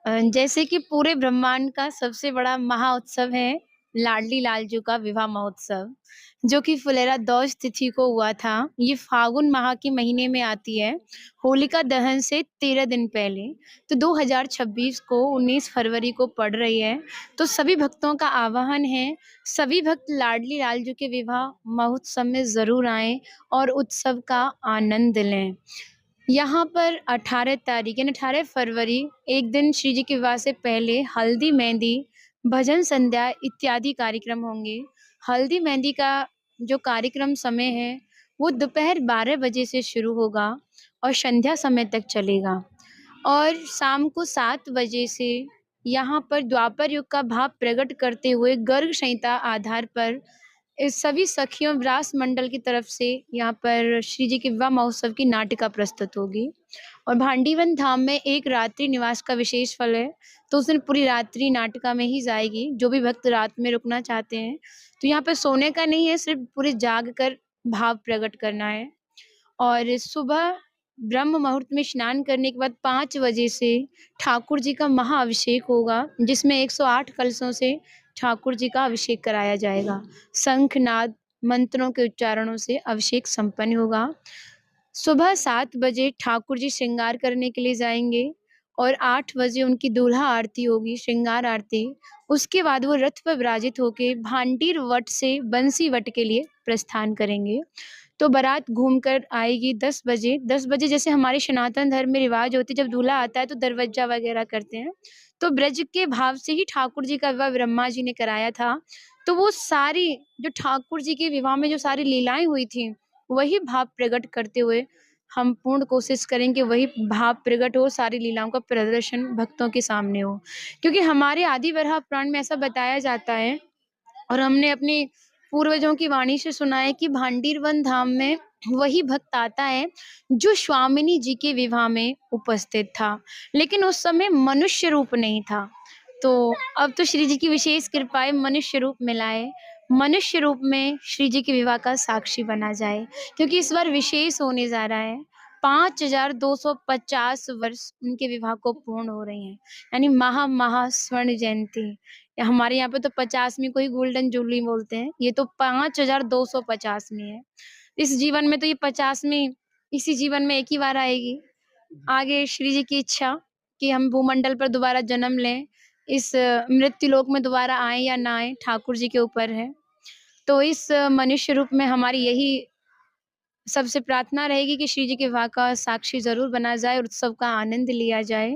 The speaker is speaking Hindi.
जैसे कि पूरे ब्रह्मांड का सबसे बड़ा महाउत्सव है लाडली लालजू का विवाह महोत्सव, जो कि फुलेरा दौज तिथि को हुआ था। ये फागुन माह के महीने में आती है, होलिका दहन से 13 दिन पहले। तो 2026 को 19 फरवरी को पड़ रही है। तो सभी भक्तों का आह्वान है, सभी भक्त लाडली लालजू के विवाह महोत्सव में ज़रूर आएँ और उत्सव का आनंद लें। यहाँ पर 18 तारीख यानी 18 फरवरी एक दिन श्री जी के विवाह से पहले हल्दी मेहंदी, भजन संध्या इत्यादि कार्यक्रम होंगे। हल्दी मेहंदी का जो कार्यक्रम समय है, वो दोपहर 12 बजे से शुरू होगा और संध्या समय तक चलेगा। और शाम को 7 बजे से यहाँ पर द्वापर युग का भाव प्रकट करते हुए गर्ग संहिता आधार पर इस सभी सखियों व्यास मंडल की तरफ से यहाँ पर श्री जी के विवाह महोत्सव की नाटिका प्रस्तुत होगी। और भांडीवन धाम में एक रात्रि निवास का विशेष फल है, तो उस दिन पूरी रात्रि नाटिका में ही जाएगी। जो भी भक्त रात में रुकना चाहते हैं, तो यहाँ पे सोने का नहीं है, सिर्फ पूरे जाग कर भाव प्रकट करना है। और सुबह ब्रह्म मुहूर्त में स्नान करने के बाद 5 बजे से ठाकुर जी का महाअभिषेक होगा, जिसमें 108 कलशों से ठाकुर जी का अभिषेक कराया जाएगा। शंखनाद मंत्रों के उच्चारणों से अभिषेक संपन्न होगा। सुबह 7 बजे ठाकुर जी श्रृंगार करने के लिए जाएँगे और 8 बजे उनकी दूल्हा आरती होगी, श्रृंगार आरती। उसके बाद वो रथ पर विराजित होके भांडीर वट से बंसी वट के लिए प्रस्थान करेंगे। तो बारात घूमकर आएगी 10 बजे। 10 बजे जैसे हमारे सनातन धर्म में रिवाज होती है, जब दूल्हा आता है तो दरवज्जा वगैरह करते हैं। तो ब्रज के भाव से ही ठाकुर जी का विवाह ब्रह्मा जी ने कराया था। तो वो सारी जो ठाकुर जी के विवाह में जो सारी लीलाएँ हुई थीं, वही भाव प्रकट करते हुए हम पूर्ण कोशिश करें कि वही भाव प्रकट हो, सारी लीलाओं का प्रदर्शन भक्तों के सामने हो। क्योंकि हमारे आदि वराह पुराण में ऐसा बताया जाता है और हमने अपने पूर्वजों की वाणी से सुना है कि भांडीरवन धाम में वही भक्त आता है जो स्वामिनी जी के विवाह में उपस्थित था, लेकिन उस समय मनुष्य रूप नहीं था। तो अब तो श्री जी की विशेष कृपाएँ मनुष्य रूप मिला है। मनुष्य रूप में श्री जी के विवाह का साक्षी बना जाए, क्योंकि इस बार विशेष होने जा रहा है। 5250 वर्ष उनके विवाह को पूर्ण हो रहे हैं, यानी महा स्वर्ण जयंती। हमारे यहाँ पे तो 50वीं को ही गोल्डन जुबली बोलते हैं, ये तो 5250वीं है। इस जीवन में तो ये 50वीं इसी जीवन में एक ही बार आएगी। आगे श्री जी की इच्छा कि हम भूमंडल पर दोबारा जन्म लें, इस मृत्यु लोक में दोबारा आएँ या ना आएँ, ठाकुर जी के ऊपर है। तो इस मनुष्य रूप में हमारी यही सबसे प्रार्थना रहेगी कि श्री जी के विवाह का साक्षी ज़रूर बना जाए और उत्सव का आनंद लिया जाए।